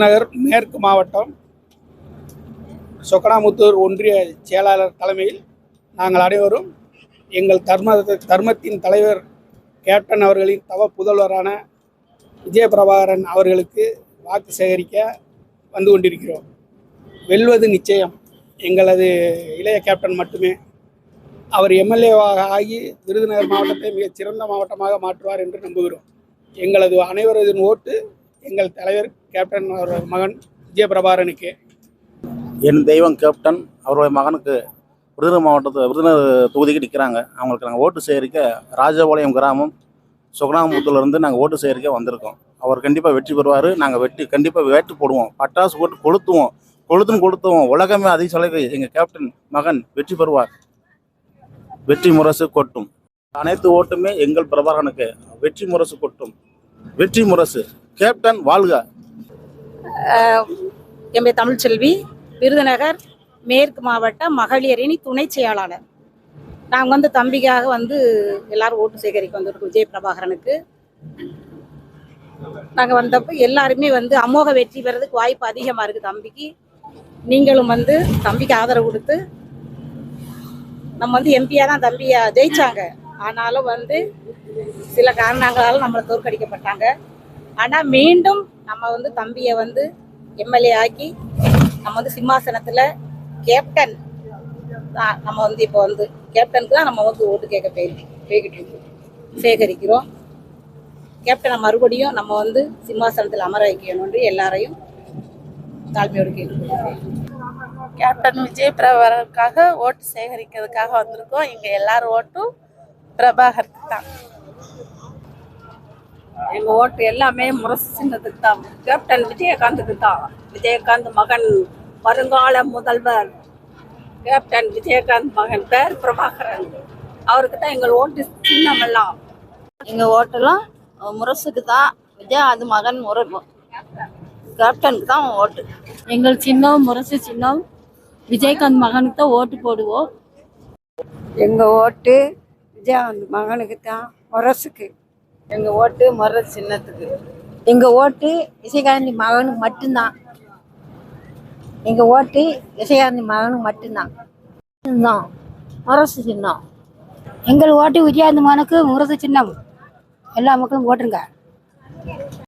விருதுநகர் மேற்கு மாவட்டம் சொக்கனாமுத்தூர் ஒன்றிய செயலாளர் தலைமையில் நாங்கள் அனைவரும் எங்கள் தர்மத்தின் தலைவர் கேப்டன் அவர்களின் தவ புதல்வரான விஜயபிரபாகரன் அவர்களுக்கு வாக்கு சேகரிக்க வந்து கொண்டிருக்கிறோம். வெல்வது நிச்சயம். எங்களது இளைய கேப்டன் மட்டுமே. அவர் எம்எல்ஏவாக ஆகி விருதுநகர் மாவட்டத்தை மிகச் சிறந்த மாவட்டமாக மாற்றுவார் என்று நம்புகிறோம். எங்களது அனைவரது ஓட்டு எங்கள் தலைவர் கேப்டன் அவருடைய மகன் விஜயபிரபாகரனுக்கு. என் தெய்வம் கேப்டன் அவருடைய மகனுக்கு விருதுநகர் தொகுதிக்கு நிற்கிறாங்க. அவங்களுக்கு நாங்கள் ஓட்டு சேகரிக்க ராஜபாளையம் கிராமம் சொக்கனாமுத்தூர்லேருந்து நாங்கள் ஓட்டு சேகரிக்க வந்திருக்கோம். அவர் கண்டிப்பாக வெற்றி பெறுவார். நாங்கள் கண்டிப்பாக வேட்டு போடுவோம். பட்டாசு போட்டு கொளுத்துவோம். உலகமே அதிக சலுகை எங்கள் கேப்டன் மகன் வெற்றி பெறுவார். வெற்றி முரசு கொட்டும். அனைத்து ஓட்டுமே எங்கள் பிரபாகரனுக்கு. வெற்றி முரசு கொட்டும். வெற்றி முரசு. கேப்டன் வாழ்க. என் பேர் தமிழ்ச்செல்வி, விருதுநகர் மேற்கு மாவட்ட மகளிரணி துணை செயலாளர். நாங்கள் தம்பிக்காக எல்லாரும் ஓட்டு சேகரிக்க வந்திருக்கோம். விஜயபிரபாகரனுக்கு நாங்கள் வந்தப்போ எல்லாருமே அமோக வெற்றி பெறதுக்கு வாய்ப்பு அதிகமாக இருக்குது. தம்பிக்கு நீங்களும் தம்பிக்கு ஆதரவு கொடுத்து நம்ம எம்பியாக தான் தம்பியை ஜெயிச்சாங்க. ஆனாலும் சில காரணங்களால் நம்மளை தோற்கடிக்கப்பட்டாங்க. ஆனால் மீண்டும் நம்ம தம்பியை எம்எல்ஏ ஆக்கி நம்ம சிம்மாசனத்தில் கேப்டன் தான் நம்ம இப்போ கேப்டனுக்கு தான் நம்ம ஓட்டு கேட்க போய்கிட்டு இருக்கோம். சேகரிக்கிறோம். கேப்டனை மறுபடியும் நம்ம சிம்மாசனத்தில் அமர வைக்கணும்னு எல்லாரையும் தாழ்மையோடு கேட்டுக்கொள்கிறோம். கேப்டன் விஜயபிரபாகருக்காக ஓட்டு சேகரிக்கிறதுக்காக வந்திருக்கோம். இங்கே எல்லாரும் ஓட்டும் பிரபாகருக்கு தான். எங்கள் ஓட்டு எல்லாமே முரசு சின்னத்துக்கு தான். கேப்டன் விஜயகாந்துக்கு தான். விஜயகாந்த் மகன் வருங்கால முதல்வர் கேப்டன் விஜயகாந்த் மகன் பேர் பிரபாகரன். அவருக்கு தான் எங்கள் ஓட்டு சின்னமெல்லாம். எங்கள் ஓட்டெல்லாம் முரசுக்கு தான். விஜயகாந்த் மகன் கேப்டனுக்கு தான் ஓட்டு. எங்கள் சின்னம் முரசு சின்னம். விஜயகாந்த் மகனுக்கு தான் ஓட்டு போடுவோம். எங்கள் ஓட்டு விஜயகாந்த் மகனுக்கு தான், முரசுக்கு. எங்கள் ஓட்டு முரசு சின்னத்துக்கு. எங்கள் ஓட்டு விஜயகாந்த் மகனுக்கு மட்டும்தான். எங்கள் ஓட்டு விஜயகாந்த் மகனுக்கு மட்டும்தான். முரசு சின்னம். எங்கள் ஓட்டு விஜயகாந்த் மகனுக்கு முரசு சின்னம். எல்லா மக்களும் ஓட்டுருங்க.